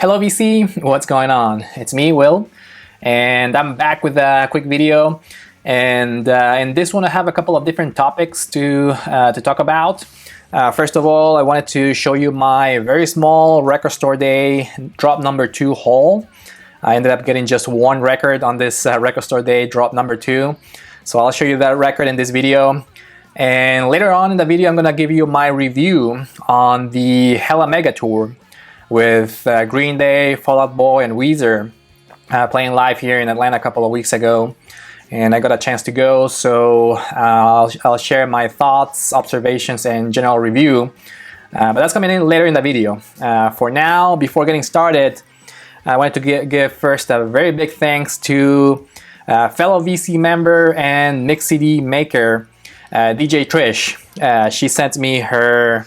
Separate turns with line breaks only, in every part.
Hello VC, what's going on? It's me, Will, and I'm back with a quick video. And in this one I have a couple of different topics to talk about. First of all, I wanted to show you my very small record store day drop number 2 haul. I ended up getting just one record on this record store day drop number 2. So I'll show you that record in this video. And later on in the video I'm gonna give you my review on the Hella Mega Tour with Green Day, Fall Out Boy, and Weezer playing live here in Atlanta a couple of weeks ago. And I got a chance to go, so I'll share my thoughts, observations, and general review. But that's coming in later in the video. For now, before getting started, I wanted to give first a very big thanks to fellow VC member and mix CD maker, DJ Trish. She sent me her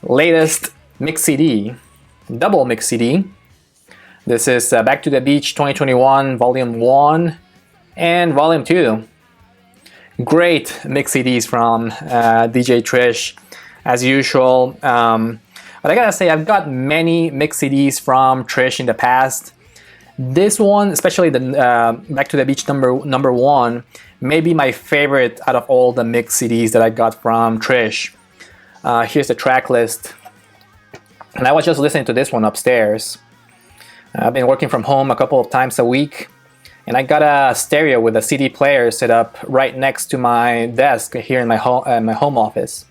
latest mix CD, double mix CD. This is Back to the Beach 2021 Volume 1 and Volume 2. Great mix CDs from DJ Trish, as usual. But I gotta say, I've got many mix CDs from Trish in the past. This one, especially the Back to the Beach number 1, may be my favorite out of all the mix CDs that I got from Trish. Here's the track list. And I was just listening to this one upstairs. I've been working from home a couple of times a week, and I got a stereo with a CD player set up right next to my desk here in my home office.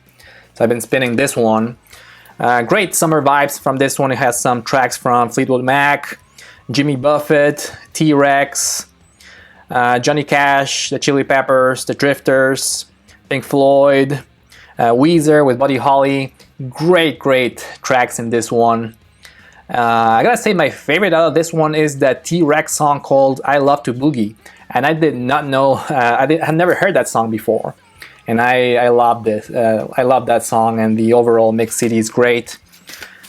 So I've been spinning this one. Great summer vibes from this one. It has some tracks from Fleetwood Mac, Jimmy Buffett, T-Rex, Johnny Cash, the Chili Peppers, the Drifters, Pink Floyd, Weezer with Buddy Holly. Great tracks in this one. I gotta say, my favorite out of this one is the T-Rex song called I Love to Boogie. And I did not know, I had never heard that song before. And I love this. I love that song, and the overall mix CD is great.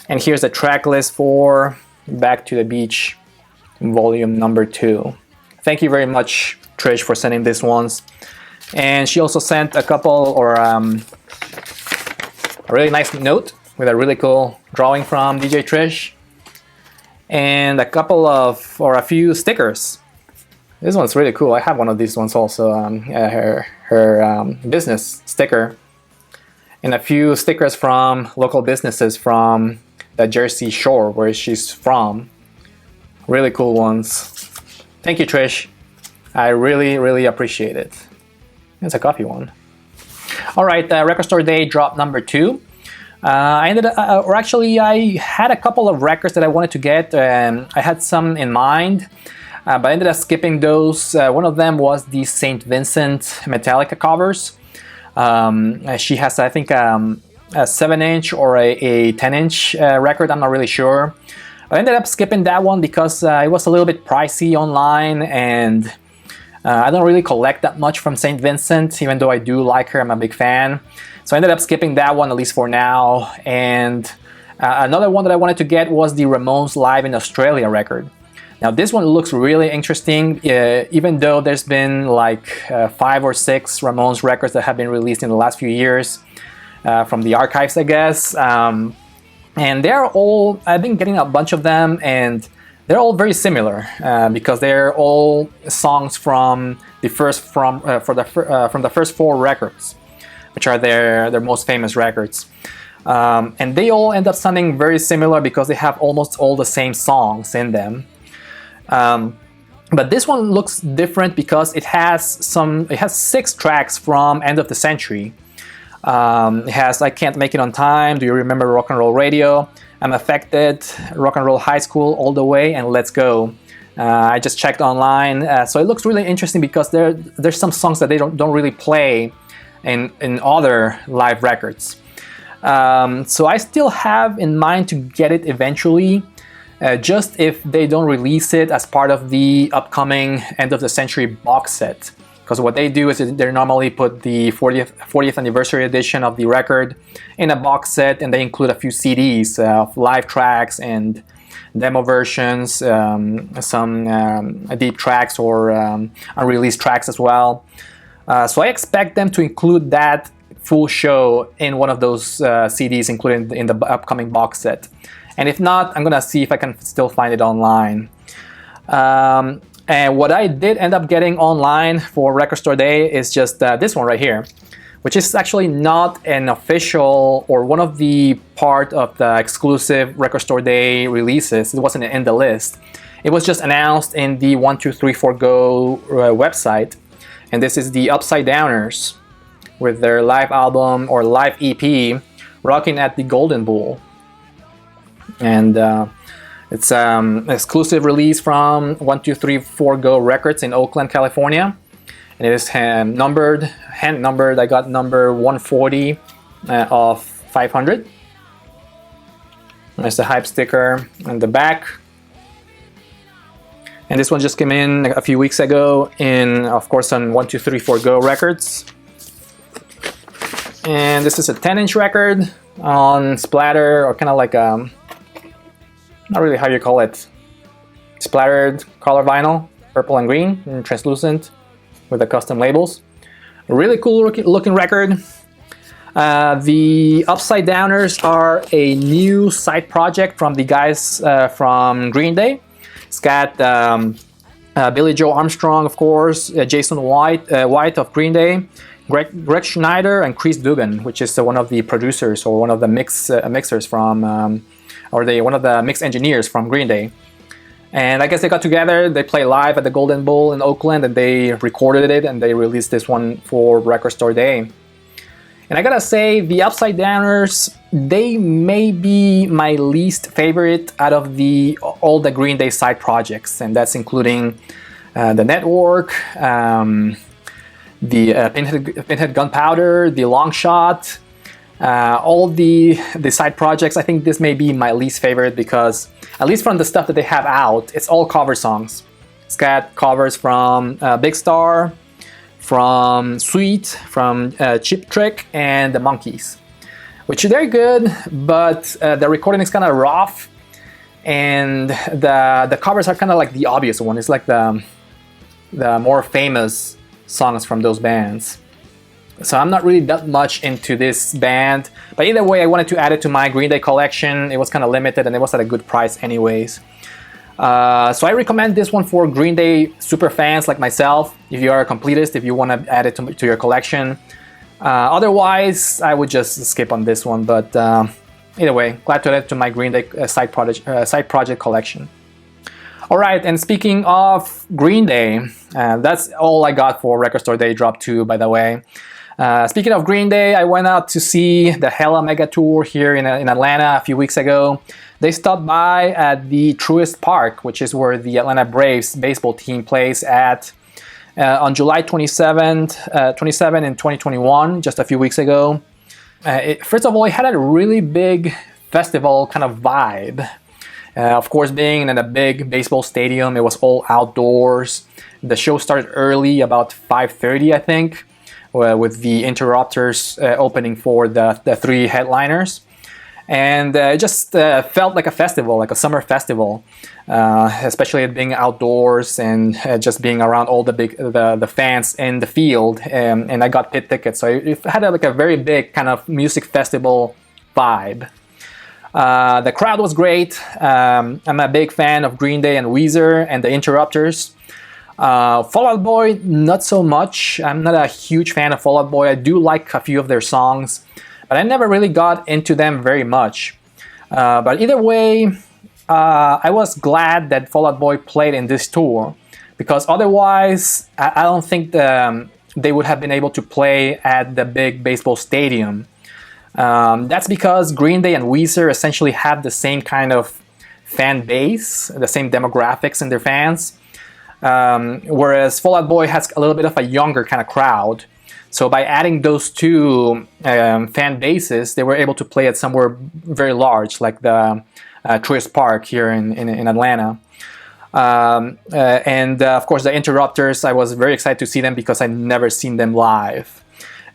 And here's the track list for Back to the Beach Volume number 2. Thank you very much, Trish, for sending these ones. And she also sent a couple, or a really nice note with a really cool drawing from DJ Trish, and a couple of, or a few stickers. This one's really cool. I have one of these ones also, her business sticker, and a few stickers from local businesses from the Jersey Shore, where she's from. Really cool ones. Thank you, Trish. I really appreciate it. It's a coffee one. All right, record store day drop number 2. I had a couple of records that I wanted to get. I had some in mind, but I ended up skipping those. One of them was the St. Vincent Metallica covers. She has, I think, a 7-inch or a 10-inch record. I'm not really sure. I ended up skipping that one because it was a little bit pricey online, and I don't really collect that much from St. Vincent, even though I do like her. I'm a big fan. So I ended up skipping that one, at least for now. And another one that I wanted to get was the Ramones Live in Australia record. Now this one looks really interesting, even though there's been like 5 or 6 Ramones records that have been released in the last few years from the archives, I guess. And they're all, I've been getting a bunch of them, and they're all very similar because they're all songs from the first 4 records, which are their most famous records. And they all end up sounding very similar because they have almost all the same songs in them. But this one looks different because it has 6 tracks from End of the Century. It has I Can't Make It on Time, Do You Remember Rock and Roll Radio, I'm Affected, Rock and Roll High School, All the Way, and Let's Go. I just checked online, so it looks really interesting because there's some songs that they don't really play in other live records. So I still have in mind to get it eventually, just if they don't release it as part of the upcoming End of the Century box set. Because what they do is they normally put the 40th anniversary edition of the record in a box set, and they include a few CDs of live tracks and demo versions, some deep tracks or unreleased tracks as well. So I expect them to include that full show in one of those CDs included in the upcoming box set. And if not, I'm gonna see if I can still find it online. And what I did end up getting online for Record Store Day is just this one right here, which is actually not an official or one of the part of the exclusive Record Store Day releases. It wasn't in the list. It was just announced in the 1-2-3-4-Go website. And this is the Upside Downers with their live album or live EP, Rocking at the Golden Bull. And it's an exclusive release from 1-2-3-4-Go Records in Oakland, California. And it is hand numbered. I got number 140 of 500. There's the hype sticker on the back. And this one just came in a few weeks ago of course, on 1-2-3-4-Go Records. And this is a 10-inch record on splatter, or kind of like not really how you call it, splattered color vinyl, purple and green, and translucent with the custom labels. A really cool looking record. The Upside Downers are a new side project from the guys from Green Day. It's got Billy Joe Armstrong, of course, Jason White of Green Day, Greg Schneider, and Chris Dugan, which is one of the producers or one of the mixers from, one of the mix engineers from Green Day. And I guess they got together, they played live at the Golden Bull in Oakland, and they recorded it, and they released this one for Record Store Day. And I gotta say, the Upside Downers, they may be my least favorite out of all the Green Day side projects, and that's including the Network, the Pinhead Gunpowder, the Long Shot, all the side projects. I think this may be my least favorite because, at least from the stuff that they have out, it's all cover songs. It's got covers from Big Star, from Sweet, from Cheap Trick, and the Monkees, which they're good, but the recording is kind of rough, and the covers are kind of like the obvious one. It's like the more famous songs from those bands. So I'm not really that much into this band, but either way, I wanted to add it to my Green Day collection. It was kind of limited, and it was at a good price anyways. So I recommend this one for Green Day super fans like myself, if you are a completist, if you want to add it to your collection. Otherwise, I would just skip on this one, but either way, glad to add it to my Green Day side project collection. Alright, and speaking of Green Day, that's all I got for Record Store Day Drop 2, by the way. Speaking of Green Day, I went out to see the Hella Mega Tour here in Atlanta a few weeks ago. They stopped by at the Truist Park, which is where the Atlanta Braves baseball team plays at on July 27 in 2021, just a few weeks ago. First of all, it had a really big festival kind of vibe. Of course, being in a big baseball stadium, it was all outdoors. The show started early, about 5:30, I think, with the Interrupters opening for the three headliners. And it just felt like a festival, like a summer festival, especially being outdoors and just being around all the fans in the field. And I got pit tickets, so it had like a very big kind of music festival vibe. The crowd was great. I'm a big fan of Green Day and Weezer and the Interrupters. Fall Out Boy, not so much. I'm not a huge fan of Fall Out Boy. I do like a few of their songs, but I never really got into them very much. But either way, I was glad that Fall Out Boy played in this tour, because otherwise, I don't think they would have been able to play at the big baseball stadium. That's because Green Day and Weezer essentially have the same kind of fan base, the same demographics in their fans, whereas Fall Out Boy has a little bit of a younger kind of crowd. So by adding those two fan bases, they were able to play at somewhere very large, like the Truist Park here in Atlanta. And of course, the Interrupters, I was very excited to see them because I'd never seen them live.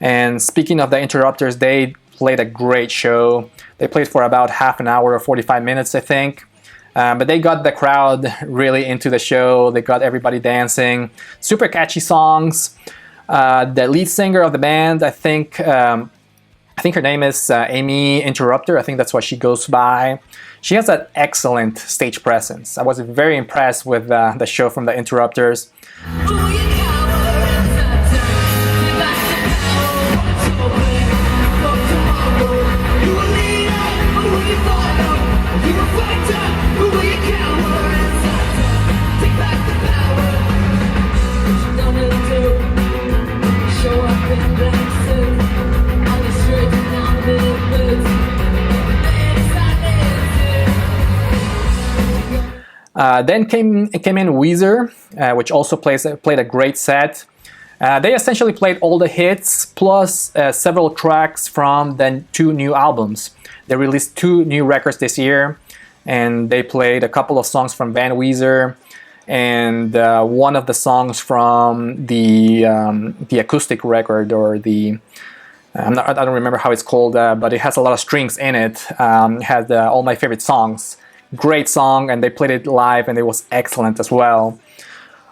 And speaking of the Interrupters, they played a great show. They played for about half an hour or 45 minutes, I think. But they got the crowd really into the show. They got everybody dancing. Super catchy songs. The lead singer of the band, I think think her name is Amy Interrupter. I think that's what she goes by. She has an excellent stage presence. I was very impressed with the show from the Interrupters. Then came in Weezer, which also played a great set. They essentially played all the hits plus several tracks from the 2 new albums. They released 2 new records this year, and they played a couple of songs from Van Weezer and one of the songs from the acoustic record, or the I don't remember how it's called, but it has a lot of strings in it. It has all my favorite songs. Great song, and they played it live, and it was excellent as well.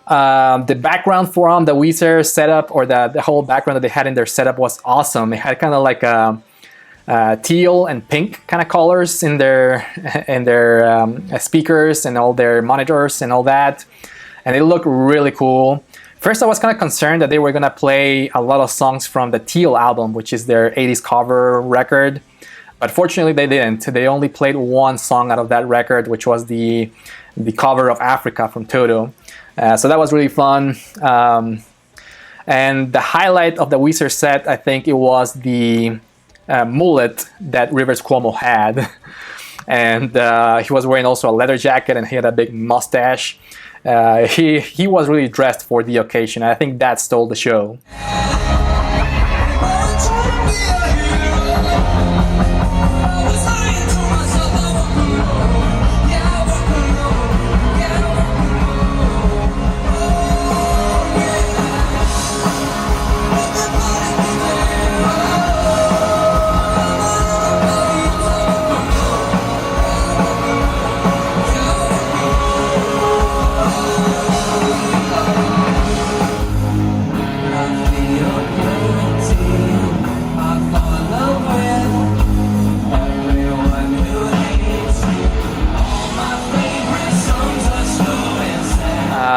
The background from the Weezer setup, or the whole background that they had in their setup, was awesome. They had kind of like teal and pink kind of colors in their speakers and all their monitors and all that, and it looked really cool. First, I was kind of concerned that they were gonna play a lot of songs from the Teal album, which is their 80s cover record. But fortunately, they didn't. They only played 1 song out of that record, which was the cover of Africa from Toto. So that was really fun. And the highlight of the Weezer set, I think it was the mullet that Rivers Cuomo had. And he was wearing also a leather jacket, and he had a big mustache. He was really dressed for the occasion. I think that stole the show.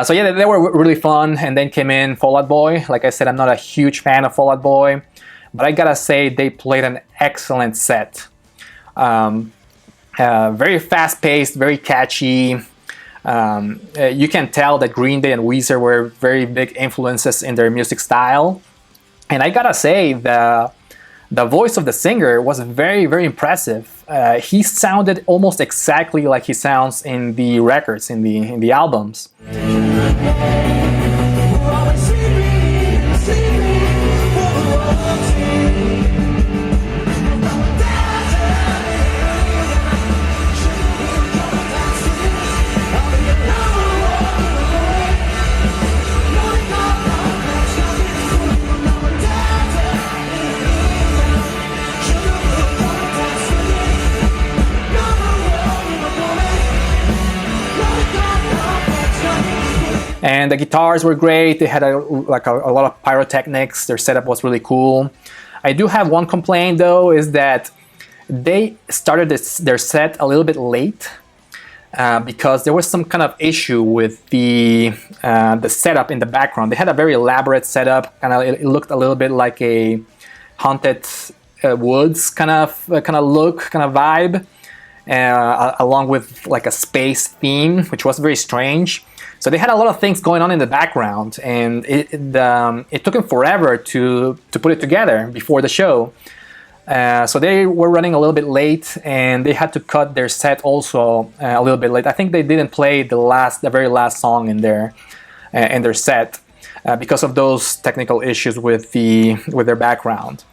So yeah, they were really fun. And then came in Fall Out Boy. Like I said, I'm not a huge fan of Fall Out Boy, but I gotta say they played an excellent set. Very fast-paced, very catchy. You can tell that Green Day and Weezer were very big influences in their music style. And I gotta say, the voice of the singer was very, very impressive. He sounded almost exactly like he sounds in the records, in the albums. And the guitars were great. They had a lot of pyrotechnics. Their setup was really cool. I do have one complaint though, is that they started their set a little bit late because there was some kind of issue with the setup in the background. They had a very elaborate setup. It looked a little bit like a haunted woods kind of look, kind of vibe, along with like a space theme, which was very strange. So they had a lot of things going on in the background, and it took them forever to put it together before the show. So they were running a little bit late, and they had to cut their set also a little bit late. I think they didn't play the very last song in their set because of those technical issues with their background.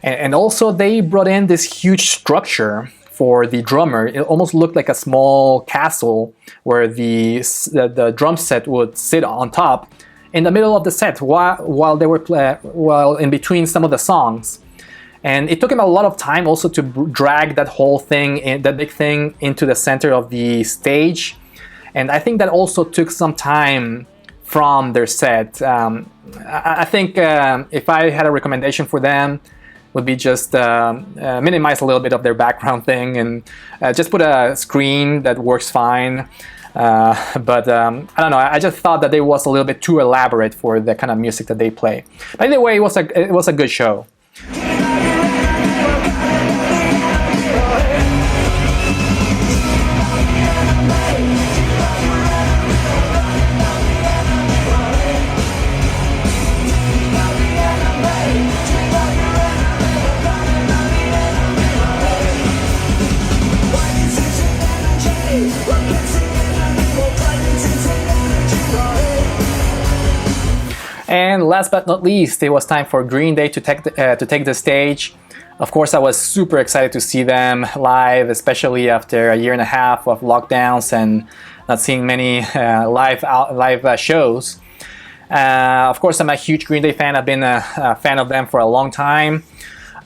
And also they brought in this huge structure for the drummer. It almost looked like a small castle where the drum set would sit on top in the middle of the set while they were while in between some of the songs. And it took him a lot of time also to drag that whole thing, that big thing, into the center of the stage. And I think that also took some time from their set. I think if I had a recommendation for them, would be just minimize a little bit of their background thing and just put a screen that works fine. But I don't know, I just thought that it was a little bit too elaborate for the kind of music that they play. But either way, it was a good show. And last but not least, it was time for Green Day to take the stage. Of course, I was super excited to see them live, especially after a year and a half of lockdowns and not seeing many live shows. Of course, I'm a huge Green Day fan. I've been a fan of them for a long time.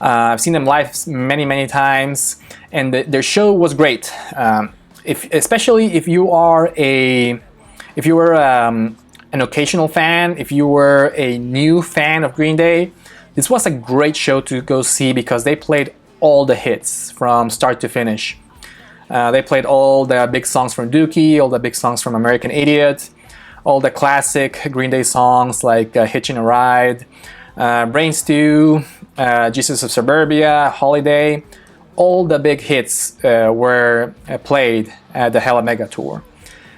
I've seen them live many times, and their show was great. Especially if you were an occasional fan, if you were a new fan of Green Day, this was a great show to go see because they played all the hits from start to finish. They played all the big songs from Dookie, all the big songs from American Idiot, all the classic Green Day songs like Hitchin' a Ride, Brain Stew, Jesus of Suburbia, Holiday. All the big hits were played at the Hella Mega Tour.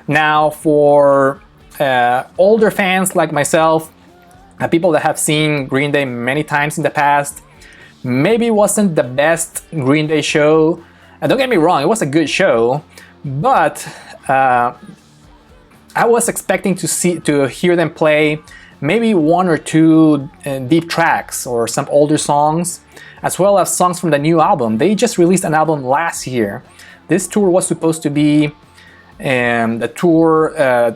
Now for older fans like myself, people that have seen Green Day many times in the past, maybe it wasn't the best Green Day show. And don't get me wrong, it was a good show, but I was expecting to hear them play maybe one or two deep tracks or some older songs, as well as songs from the new album. They just released an album last year. This tour was supposed to be the tour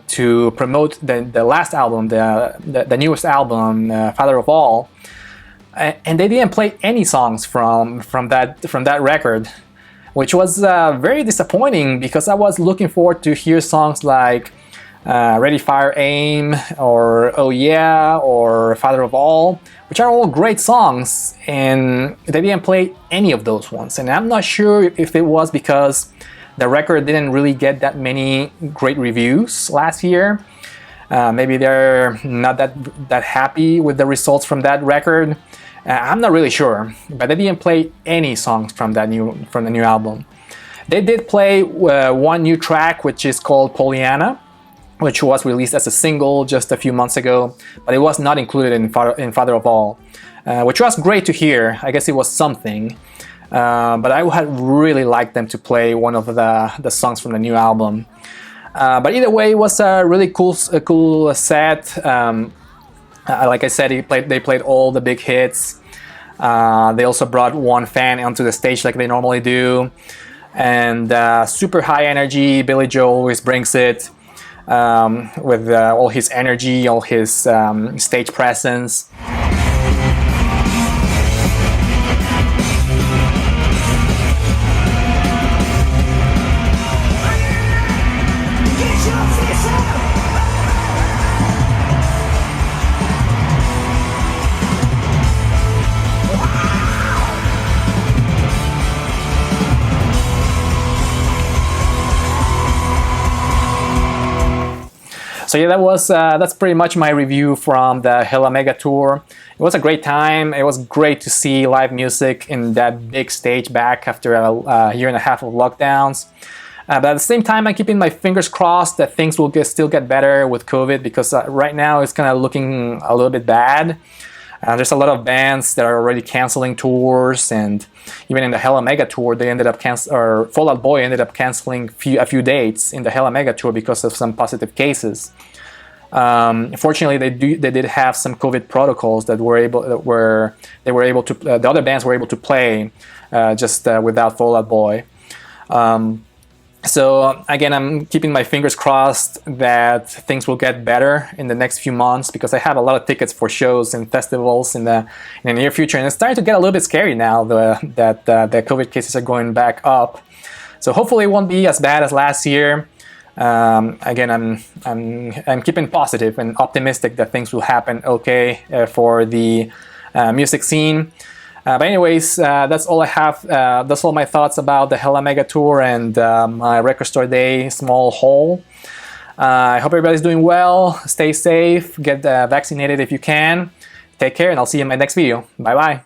to promote the last album, the newest album, Father of All, and they didn't play any songs from that record, which was very disappointing because I was looking forward to hear songs like Ready, Fire, Aim, or Oh Yeah, or Father of All, which are all great songs, and they didn't play any of those ones. And I'm not sure if it was because the record didn't really get that many great reviews last year. Maybe they're not that happy with the results from that record. I'm not really sure, but they didn't play any songs from the new album. They did play one new track, which is called Pollyanna, which was released as a single just a few months ago, but it was not included in Father of All, which was great to hear. I guess it was something. But I had really liked them to play one of the songs from the new album. But either way, it was a really cool set. Like I said, they played all the big hits. They also brought one fan onto the stage like they normally do. And super high energy. Billy Joe always brings it with all his energy, all his stage presence. So yeah, that's pretty much my review from the Hella Mega Tour. It was a great time. It was great to see live music in that big stage back after a year and a half of lockdowns. But at the same time, I'm keeping my fingers crossed that things will still get better with COVID, because right now it's kind of looking a little bit bad. There's a lot of bands that are already canceling tours, and even in the Hella Mega Tour, they ended up Fall Out Boy ended up canceling a few dates in the Hella Mega Tour because of some positive cases. Fortunately, they did have some COVID protocols that the other bands were able to play just without Fall Out Boy. So again, I'm keeping my fingers crossed that things will get better in the next few months, because I have a lot of tickets for shows and festivals in the near future, and it's starting to get a little bit scary now that the COVID cases are going back up. So hopefully it won't be as bad as last year. Again, I'm keeping positive and optimistic that things will happen okay for the music scene. But anyways, that's all I have. That's all my thoughts about the Hella Mega Tour and my Record Store Day small haul. I hope everybody's doing well. Stay safe. Get vaccinated if you can. Take care, and I'll see you in my next video. Bye-bye.